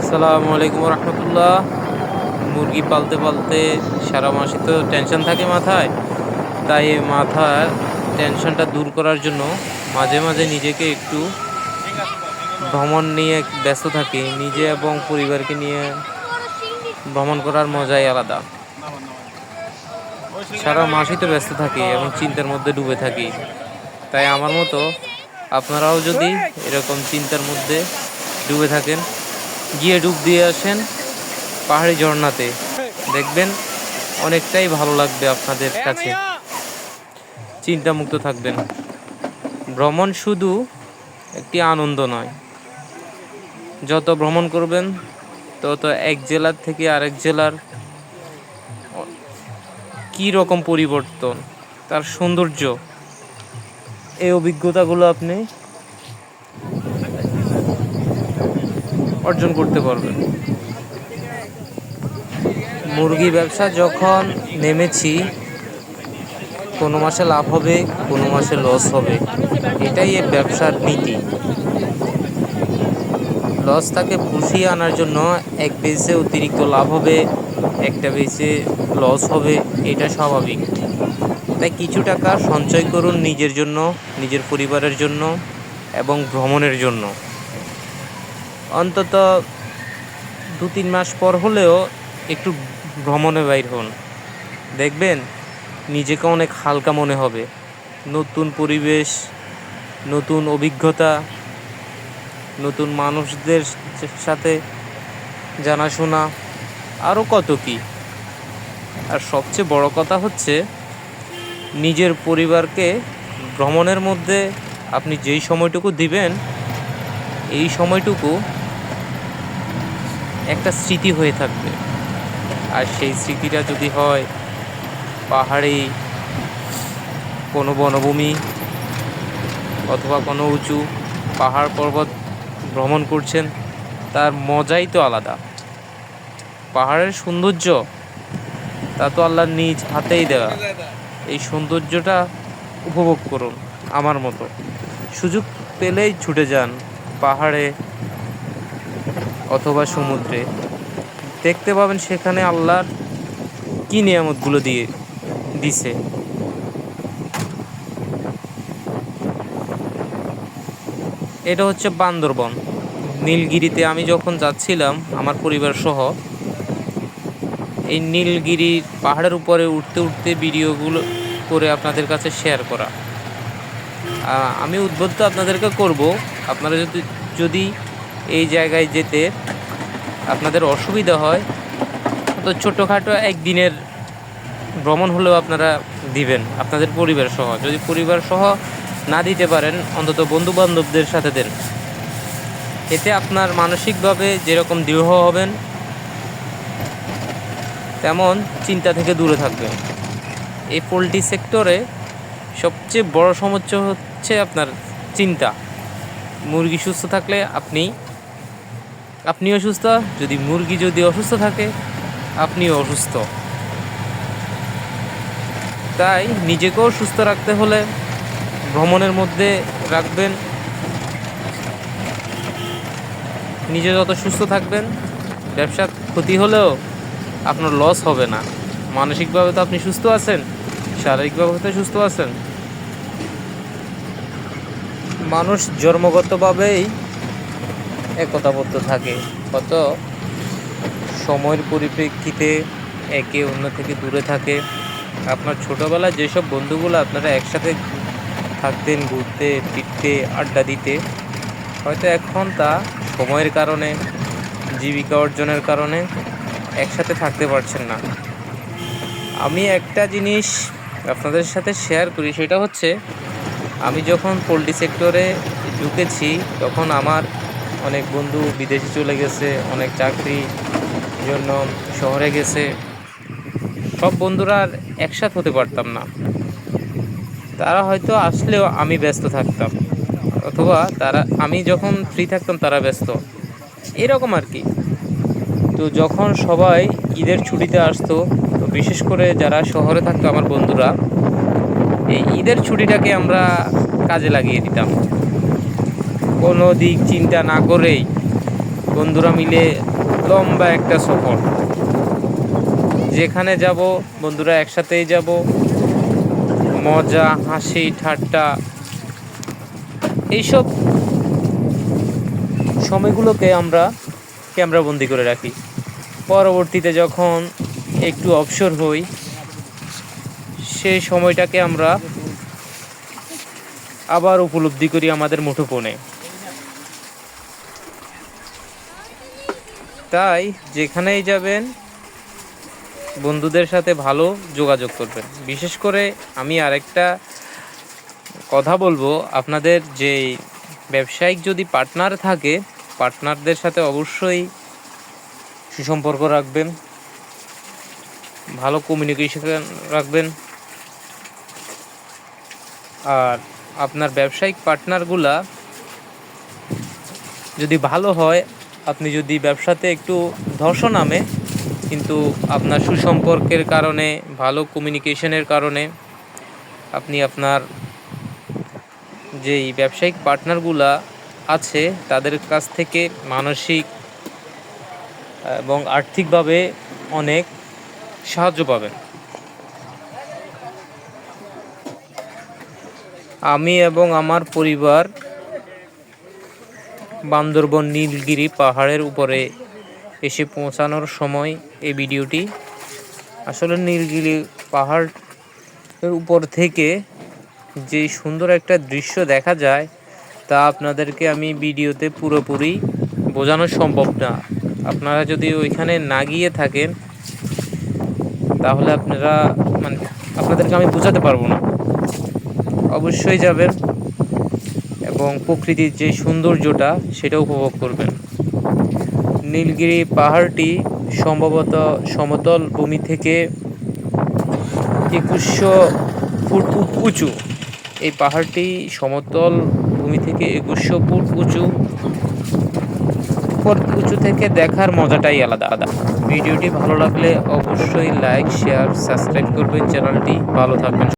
আসসালামু আলাইকুম রহমতুল্লাহ। মুরগি পালতে পালতে সারা মাসে তো টেনশন থাকে মাথায়, তাই এই মাথার টেনশনটা দূর করার জন্য মাঝে মাঝে নিজেকে একটু ভ্রমণ নিয়ে ব্যস্ত থাকি। নিজে এবং পরিবারকে নিয়ে ভ্রমণ করার মজাই আলাদা। সারা মাসই তো ব্যস্ত থাকি এবং চিন্তার মধ্যে ডুবে থাকি, তাই আমার মতো আপনারাও যদি এরকম চিন্তার মধ্যে ডুবে থাকেন, গিয়ে ডুব দিয়ে আসেন পাহাড়ি ঝর্ণাতে। দেখবেন অনেকটাই ভালো লাগবে আপনাদের কাছে, চিন্তামুক্ত থাকবেন। ভ্রমণ শুধু একটি আনন্দ নয়, যত ভ্রমণ করবেন তত এক জেলার থেকে আরেক জেলার কী রকম পরিবর্তন, তার সৌন্দর্য, এই অভিজ্ঞতাগুলো আপনি অর্জন করতে পারবেন। মুরগি ব্যবসা যখন নেমেছি, কোনো মাসে লাভ হবে, কোনো মাসে লস হবে, এটাই এই ব্যবসার নীতি। লসটাকে পুষিয়ে আনার জন্য এক বেসে অতিরিক্ত লাভ হবে, একটা বেসে লস হবে, এটা স্বাভাবিক। তাই কিছু টাকা সঞ্চয় করুন নিজের জন্য, নিজের পরিবারের জন্য এবং ভ্রমণের জন্য। অন্তত 2-3 মাস পর হলেও একটু ভ্রমণে বাইর হন, দেখবেন নিজেকে অনেক হালকা মনে হবে। নতুন পরিবেশ, নতুন অভিজ্ঞতা, নতুন মানুষদের সাথে জানাশোনা, আরও কত কি। আর সবচেয়ে বড় কথা হচ্ছে, নিজের পরিবারকে ভ্রমণের মধ্যে আপনি যেই সময়টুকু দিবেন, এই সময়টুকু একটা স্মৃতি হয়ে থাকবে। আর সেই স্মৃতিটা যদি হয় পাহাড়ি কোনো বনভূমি অথবা কোনো উঁচু পাহাড় পর্বত ভ্রমণ করছেন, তার মজাই তো আলাদা। পাহাড়ের সৌন্দর্য তা তো আল্লাহর নিজ হাতেই দেওয়া। এই সৌন্দর্যটা উপভোগ করুন আমার মতো। সুযোগ পেলেই ছুটে যান পাহাড়ে অথবা সমুদ্রে, দেখতে পাবেন সেখানে আল্লাহর কী নিয়ামতগুলো দিছে। এটা হচ্ছে বান্দরবন, নীলগিরিতে আমি যখন যাচ্ছিলাম আমার পরিবার সহ, এই নীলগিরির পাহাড়ের উপরে উঠতে উঠতে ভিডিওগুলো করে আপনাদের কাছে শেয়ার করা। আমি উদ্বুদ্ধ আপনাদেরকে করব, আপনারা যদি এই জায়গায় যেতে আপনাদের অসুবিধা হয়, তো ছোটোখাটো একদিনের ভ্রমণ হলেও আপনারা দিবেন আপনাদের পরিবার সহ। যদি পরিবার সহ না দিতে পারেন, অন্তত বন্ধুবান্ধবদের সাথে দেন। এতে আপনার মানসিকভাবে যেরকম দৃঢ় হবেন, তেমন চিন্তা থেকে দূরে থাকবেন। এই পোলট্রি সেক্টরে সবচেয়ে বড় সমস্যা হচ্ছে আপনার চিন্তা। মুরগি সুস্থ থাকলে আপনিও সুস্থ, মুরগি যদি অসুস্থ থাকে আপনিও অসুস্থ। তাই নিজেকেও সুস্থ রাখতে হলে ভ্রমণের মধ্যে রাখবেন। নিজে যত সুস্থ থাকবেন, ব্যবসা ক্ষতি হলেও আপনার লস হবে না। মানসিকভাবে তো আপনি সুস্থ আছেন, শারীরিকভাবে তো সুস্থ আছেন। মানুষ জন্মগতভাবেই একতাবদ্ধ থাকে, কত সময়ের পরিপ্রেক্ষিতে একে অন্য থেকে দূরে থাকে। আপনার ছোটোবেলায় যেসব বন্ধুগুলো আপনারা একসাথে থাকতেন, ঘুরতে ফিরতে আড্ডা দিতে, হয়তো এখন তা সময়ের কারণে, জীবিকা অর্জনের কারণে একসাথে থাকতে পারছেন না। আমি একটা জিনিস আপনাদের সাথে শেয়ার করি, সেটা হচ্ছে, আমি যখন পোলট্রি সেক্টরে ঢুকেছি তখন আমার অনেক বন্ধু বিদেশে চলে গেছে, অনেক চাকরির জন্য শহরে গেছে। সব বন্ধুরা আর একসাথে হতে পারতাম না। তারা হয়তো আসলেও আমি ব্যস্ত থাকতাম, অথবা আমি যখন ফ্রি থাকতাম তারা ব্যস্ত, এরকম আর কি। তো যখন সবাই ঈদের ছুটিতে আসতো, তো বিশেষ করে যারা শহরে থাকতো আমার বন্ধুরা, এই ঈদের ছুটিটাকে আমরা কাজে লাগিয়ে দিতাম। কোনো দিক চিন্তা না করেই বন্ধুরা মিলে লম্বা একটা সফর। যেখানে যাব বন্ধুরা একসাথেই যাব, মজা হাসি ঠাট্টা এইসব সময়গুলোকে আমরা ক্যামেরাবন্দি করে রাখি। পরবর্তীতে যখন একটু অবসর হই, সেই সময়টাকে আমরা আবার উপলব্ধি করি আমাদের মুঠোফোনে। তাই যেখানেই যাবেন বন্ধুদের সাথে ভালো যোগাযোগ করবেন। বিশেষ করে আমি আরেকটা কথা বলবো, আপনাদের যে ব্যবসায়িক যদি পার্টনার থাকে, পার্টনারদের সাথে অবশ্যই সুসম্পর্ক রাখবেন, ভালো কমিউনিকেশন রাখবেন। আর আপনার ব্যবসায়িক পার্টনারগুলা যদি ভালো হয়, আপনি যদি ব্যবসাতে একটু ধস নামে, কিন্তু আপনার সুসম্পর্কের কারণে, ভালো কমিউনিকেশনের কারণে আপনি আপনার যেই ব্যবসায়িক পার্টনারগুলা আছে তাদের কাছ থেকে মানসিক এবং আর্থিকভাবে অনেক সাহায্য পাবেন। আমি এবং আমার পরিবার বান্দরবন নীলগিরি পাহাড়ের উপরে এসে পৌঁছানোর সময় এই ভিডিওটি। আসলে নীলগিরি পাহাড়ের উপর থেকে যে সুন্দর একটা দৃশ্য দেখা যায় তা আপনাদেরকে আমি ভিডিওতে পুরোপুরি বোঝানো সম্ভব না। আপনারা যদি ওইখানে না গিয়ে থাকেন তাহলে আপনাদেরকে আমি বোঝাতে পারবো না। অবশ্যই যাবেন এবং প্রকৃতির যে সৌন্দর্যটা সেটা উপভোগ করবেন। নীলগিরি পাহাড়টি সম্ভবত সমতল ভূমি থেকে 2100 ফুট উঁচু। এই পাহাড়টি সমতল ভূমি থেকে 2100 ফুট উঁচু থেকে দেখার মজাটাই আলাদা। ভিডিওটি ভালো লাগলে অবশ্যই লাইক শেয়ার সাবস্ক্রাইব করবেন চ্যানেলটি। ভালো থাকবেন।